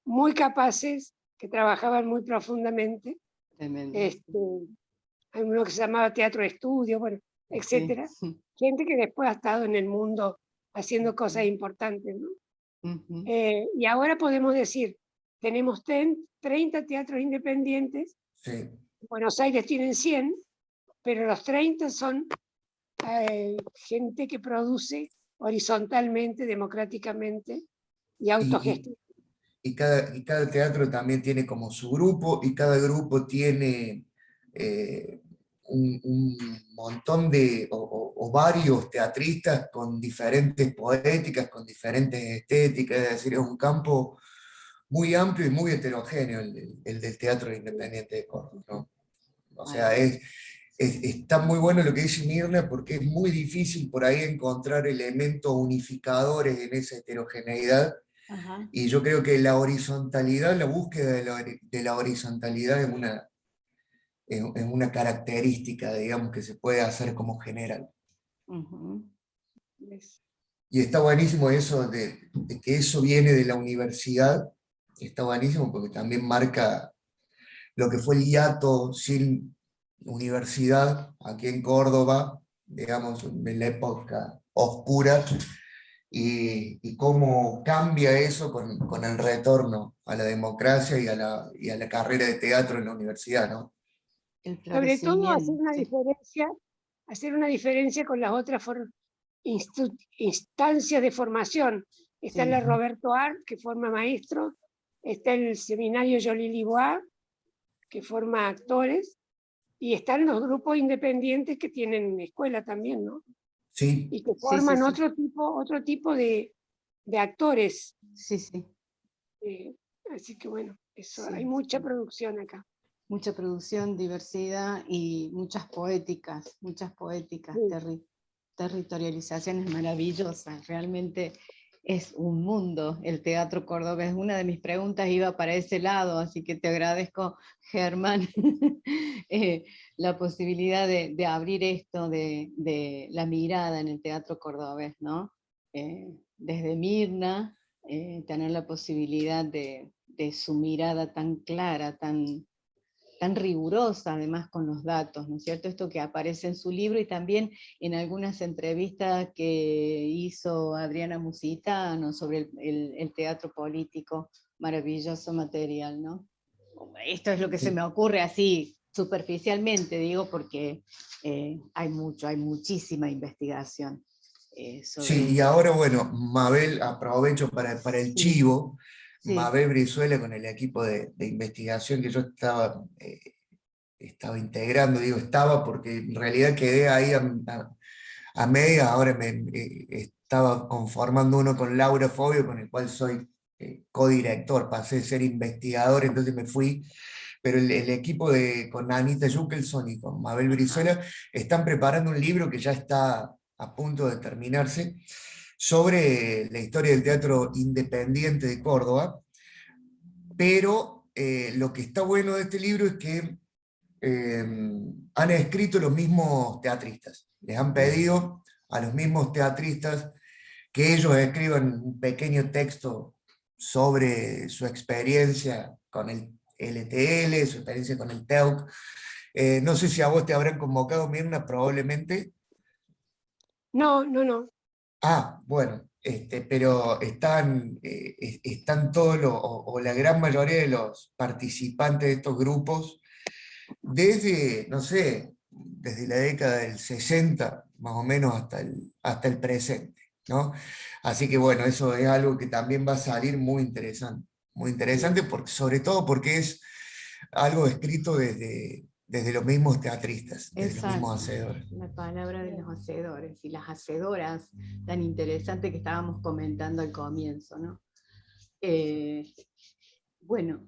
muy capaces, que trabajaban muy profundamente. Tremendo. Hay uno que se llamaba Teatro de Estudio, bueno, etcétera. Sí. Gente que después ha estado en el mundo haciendo cosas importantes, ¿no? Y ahora podemos decir, tenemos 30 teatros independientes, Sí. Buenos Aires tienen 100, pero los 30 son gente que produce horizontalmente, democráticamente y autogestión. Y cada teatro también tiene como su grupo, y cada grupo tiene un montón o varios teatristas con diferentes poéticas, con diferentes estéticas, es decir, es un campo muy amplio y muy heterogéneo el del Teatro Independiente de Córdoba, ¿no? O sea, está muy bueno lo que dice Mirna, porque es muy difícil por ahí encontrar elementos unificadores en esa heterogeneidad. Ajá. Y yo creo que la horizontalidad, la búsqueda de la horizontalidad es una característica, digamos, que se puede hacer como general. Y está buenísimo eso de que eso viene de la universidad, está buenísimo porque también marca lo que fue el hiato sin universidad aquí en Córdoba, digamos, en la época oscura, y cómo cambia eso con el retorno a la democracia y a la carrera de teatro en la universidad, ¿no? Sobre todo hacer una Sí. diferencia con las otras instancias de formación. Está Sí. la Roberto Art, que forma maestros, está el seminario Jolie Libois, que forma actores, y están los grupos independientes que tienen escuela también, ¿no? Sí. Y que Sí, forman sí, sí. otro tipo de actores. Sí, sí. Así que bueno, eso, Sí, hay mucha sí. producción acá. Mucha producción, diversidad y muchas poéticas, Sí. territorializaciones maravillosas. Realmente es un mundo el teatro cordobés. Una de mis preguntas iba para ese lado, así que te agradezco, Germán, la posibilidad de abrir esto de la mirada en el teatro cordobés, ¿no? Desde Mirna, tener la posibilidad de su mirada tan clara, tan rigurosa, además con los datos, ¿no es cierto? Esto que aparece en su libro y también en algunas entrevistas que hizo Adriana Musitano sobre el teatro político, maravilloso material, ¿no? Esto es lo que se me ocurre así, superficialmente, digo, porque hay muchísima investigación sobre Sí, y ahora, bueno, Mabel, aprovecho para el sí, chivo, sí, Mabel Brizuela con el equipo de investigación que yo estaba integrando, digo estaba porque en realidad quedé ahí a medias, ahora estaba conformando uno con Laura Fobio, con el cual soy codirector, pasé de ser investigador, entonces me fui, pero el equipo con Anita Jukelson y con Mabel Brizuela están preparando un libro que ya está a punto de terminarse, sobre la historia del teatro independiente de Córdoba, pero lo que está bueno de este libro es que han escrito los mismos teatristas. Les han pedido a los mismos teatristas que ellos escriban un pequeño texto sobre su experiencia con el LTL, su experiencia con el TEUC. No sé si a vos te habrán convocado, Mirna, probablemente. No, no, no. Ah, bueno, pero están todos o la gran mayoría de los participantes de estos grupos desde, no sé, desde la década del 60, más o menos, hasta el presente, ¿no? Así que bueno, eso es algo que también va a salir muy interesante porque, sobre todo porque es algo escrito desde los mismos teatristas, desde los mismos exacto, hacedores. la palabra de los hacedores y las hacedoras tan interesante que estábamos comentando al comienzo, ¿no? Bueno,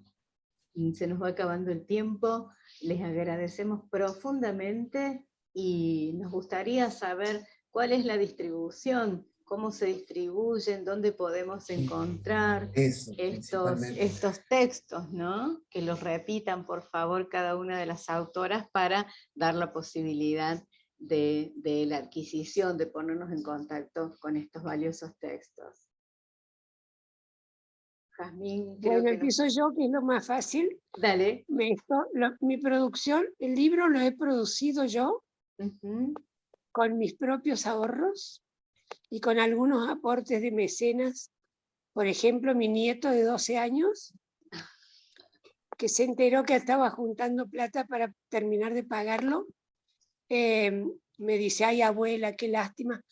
se nos va acabando el tiempo, les agradecemos profundamente y nos gustaría saber cuál es la distribución, cómo se distribuyen, dónde podemos encontrar Eso, principalmente. estos textos, ¿no? Que los repitan, por favor, cada una de las autoras para dar la posibilidad de la adquisición, de ponernos en contacto con estos valiosos textos. Jazmín, creo Bueno, que no. empiezo yo, que es lo más fácil. Dale. Mi producción, el libro lo he producido yo Uh-huh. con mis propios ahorros y con algunos aportes de mecenas. Por ejemplo, mi nieto de 12 años, que se enteró que estaba juntando plata para terminar de pagarlo, me dice: ay, abuela, qué lástima.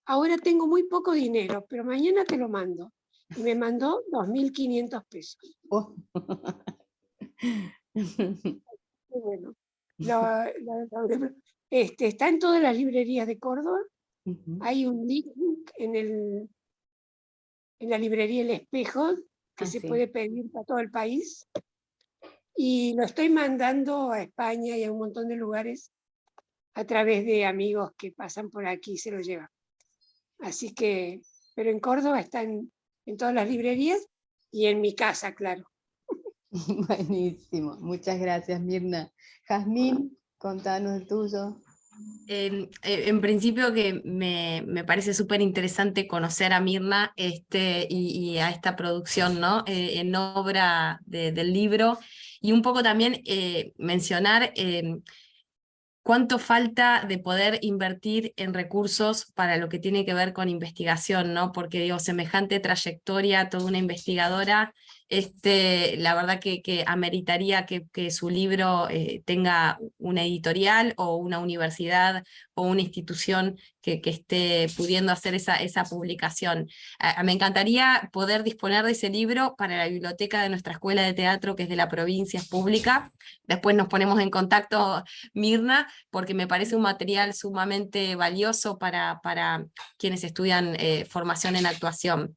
Ahora tengo muy poco dinero, pero mañana te lo mando. Y me mandó 2.500 pesos. Oh. Bueno, está en todas las librerías de Córdoba. Uh-huh. Hay un link en la librería El Espejo, que se sí. puede pedir para todo el país. Y lo estoy mandando a España y a un montón de lugares a través de amigos que pasan por aquí y se lo llevan. Así que, pero en Córdoba está en todas las librerías y en mi casa, claro. Buenísimo, muchas gracias, Mirna. Jazmín, contanos el tuyo. En principio que me parece súper interesante conocer a Mirna y a esta producción, ¿no? En obra del libro, y un poco también mencionar cuánto falta de poder invertir en recursos para lo que tiene que ver con investigación, ¿no? Porque digo, semejante trayectoria, toda una investigadora, la verdad que ameritaría que su libro tenga una editorial o una universidad o una institución que esté pudiendo hacer esa publicación. Me encantaría poder disponer de ese libro para la biblioteca de nuestra escuela de teatro, que es de la provincia, es pública. Después nos ponemos en contacto, Mirna, porque me parece un material sumamente valioso para quienes estudian formación en actuación.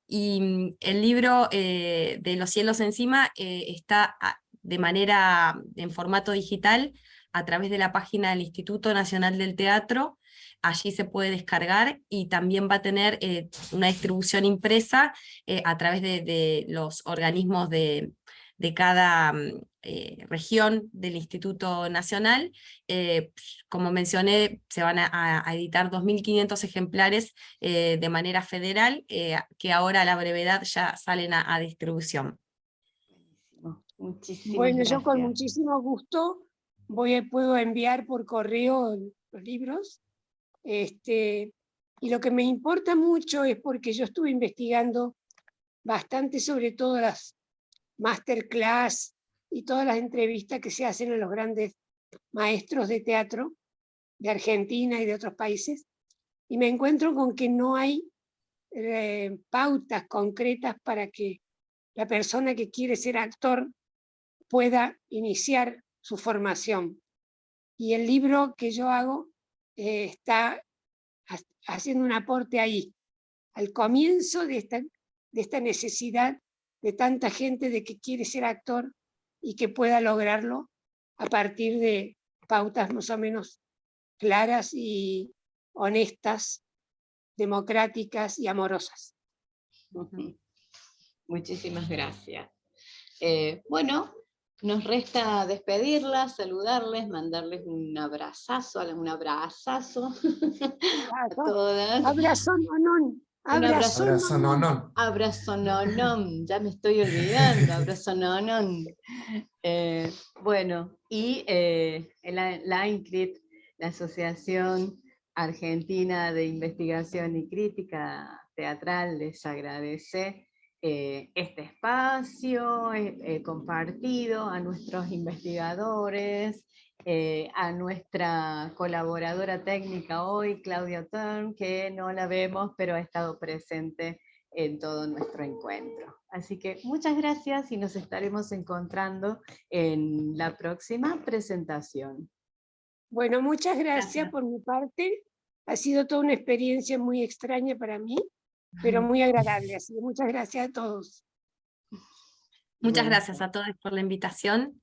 Y el libro de Los cielos encima está en formato digital a través de la página del Instituto Nacional del Teatro. Allí se puede descargar y también va a tener una distribución impresa a través de los organismos de cada región del Instituto Nacional. Como mencioné, se van a editar 2.500 ejemplares de manera federal, que ahora a la brevedad ya salen a distribución. Buenísimo. Muchísimas Bueno, gracias. yo con muchísimo gusto puedo enviar por correo los libros. Y lo que me importa mucho es porque yo estuve investigando bastante sobre todo las masterclass y todas las entrevistas que se hacen a los grandes maestros de teatro de Argentina y de otros países, y me encuentro con que no hay pautas concretas para que la persona que quiere ser actor pueda iniciar su formación. Y el libro que yo hago está haciendo un aporte ahí, al comienzo de esta necesidad de tanta gente de que quiere ser actor y que pueda lograrlo a partir de pautas más o menos claras y honestas, democráticas y amorosas. Muchísimas gracias. Bueno, nos resta despedirlas, saludarles, mandarles un abrazazo a todas. Abrazo, nonón. Abrazo, Abrazo, nonón. Abrazo, nonón. Ya me estoy olvidando. Abrazo, nonón. Bueno, y la AINCRIT, la Asociación Argentina de Investigación y Crítica Teatral, les agradece este espacio compartido a nuestros investigadores, a nuestra colaboradora técnica hoy, Claudia Turn, que no la vemos, pero ha estado presente en todo nuestro encuentro. Así que muchas gracias y nos estaremos encontrando en la próxima presentación. Bueno, muchas gracias por mi parte. Ha sido toda una experiencia muy extraña para mí, pero muy agradable. Así que muchas gracias a todos. Muchas Buenas gracias a todos por la invitación.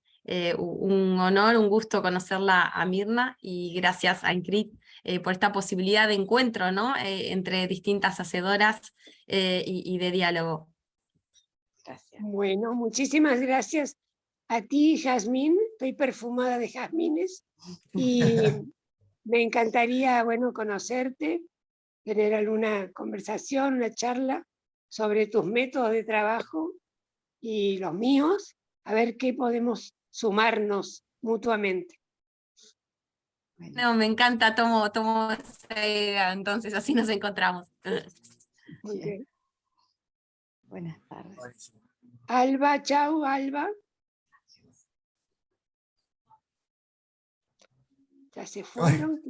Un honor, un gusto conocerla a Mirna, y gracias a INCRIT por esta posibilidad de encuentro, ¿no? Entre distintas hacedoras y de diálogo. Gracias. Bueno, muchísimas gracias a ti, Jazmín. Estoy perfumada de jazmines y me encantaría, bueno, conocerte, tener alguna conversación, una charla sobre tus métodos de trabajo y los míos, a ver qué podemos sumarnos mutuamente. Bueno, No, me encanta, tomo esa idea, entonces así nos encontramos. Okay. Buenas tardes. Buenísimo. Alba, chao, Alba. Ya se fueron.